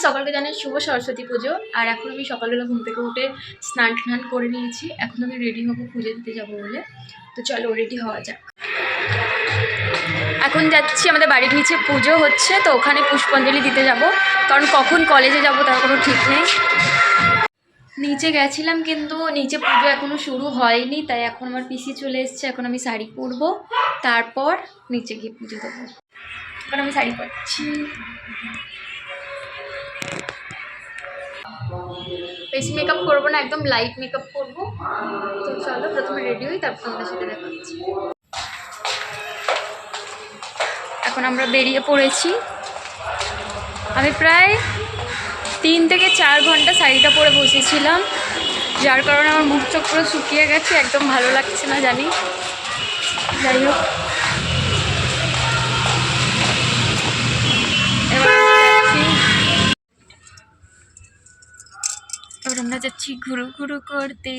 সকলকে জানাই শুভ সরস্বতী পুজো। আর এখন আমি সকালবেলা ঘুম থেকে উঠে স্নান টান করে নিয়েছি। এখন আমি রেডি হবো পুজো দিতে যাবো বলে। তো চলো রেডি হওয়া যাক। এখন যাচ্ছি, আমাদের বাড়ির নিচে পুজো হচ্ছে, তো ওখানে পুষ্পাঞ্জলি দিতে যাব, কারণ কখন কলেজে যাব তার কোনো ঠিক নেই। নিচে গেছিলাম কিন্তু নিচে পুজো এখনও শুরু হয়নি, তাই এখন আমার পিসি চলে এসছে। এখন আমি শাড়ি পরবো, তারপর নিচে গিয়ে পুজো দেবো। এখন আমি শাড়ি পরছি, বেশি মেকআপ করবো না, একদম লাইট মেকআপ করবো। তো চলো প্রথমে রেডি হই, তারপর তোমাদের সাথে দেখাচ্ছি। এখন আমরা বেরিয়ে পড়েছি। আমি প্রায় 3 থেকে 4 ঘন্টা শাড়িটা পরে বসেছিলাম, যার কারণে আমার মুখ চোখ পুরো শুকিয়ে গেছে, একদম ভালো লাগছে না জানি। যাই হোক, এবার আমরা যাচ্ছি ঘুরু ঘুরু করতে।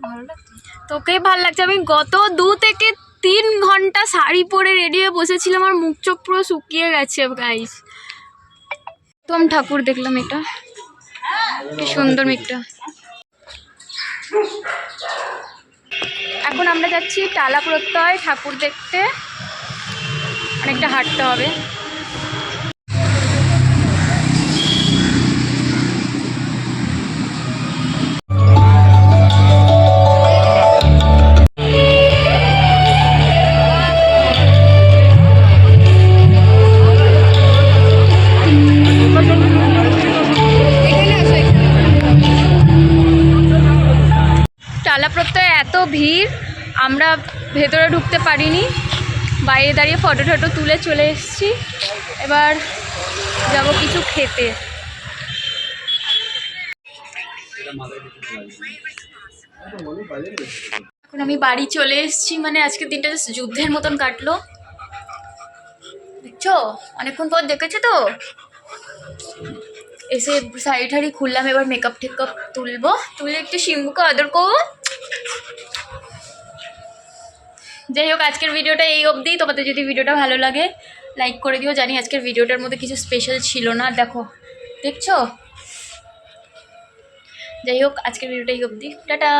ভালো লাগছে, তোকেই ভালো লাগছে। আমি গত 2 থেকে 3 ঘন্টা শাড়ি পরে রেডি হয়ে বসেছিলাম, আমার মুখ চোখ পুরো শুকিয়ে গেছে গাইস। তো আমি ঠাকুর দেখলাম, এটা কি সুন্দর মেঘটা। এখন আমরা যাচ্ছি টালা প্রত্যয় ঠাকুর দেখতে, অনেকটা হাঁটতে হবে। টালা প্রত্যয় এত ভিড়, আমরা ভেতরে ঢুকতে পারিনি, বাইরে দাঁড়িয়ে ফটো টটো তুলে চলে এসেছি। এবার যাব কিছু খেতে। এখন আমি বাড়ি চলে এসেছি, মানে আজকের দিনটা যুদ্ধের মতন কাটলো। দেখছো, অনেকক্ষণ পর দেখেছো তো। এসে শাড়ি ঠাড়ি খুললাম, এবার মেকআপ টেকআপ তুলবো, তুলে একটু শিম্বুকে আদর করবো। যাই হোক, আজকের ভিডিওটা এই অবধি। তোমাদের যদি ভিডিওটা ভালো লাগে লাইক করে দিও। জানি আজকের ভিডিওটার মধ্যে কিছু স্পেশাল ছিল না, দেখো, দেখছো। যাই হোক, আজকের ভিডিওটা এই অবধি, টাটা।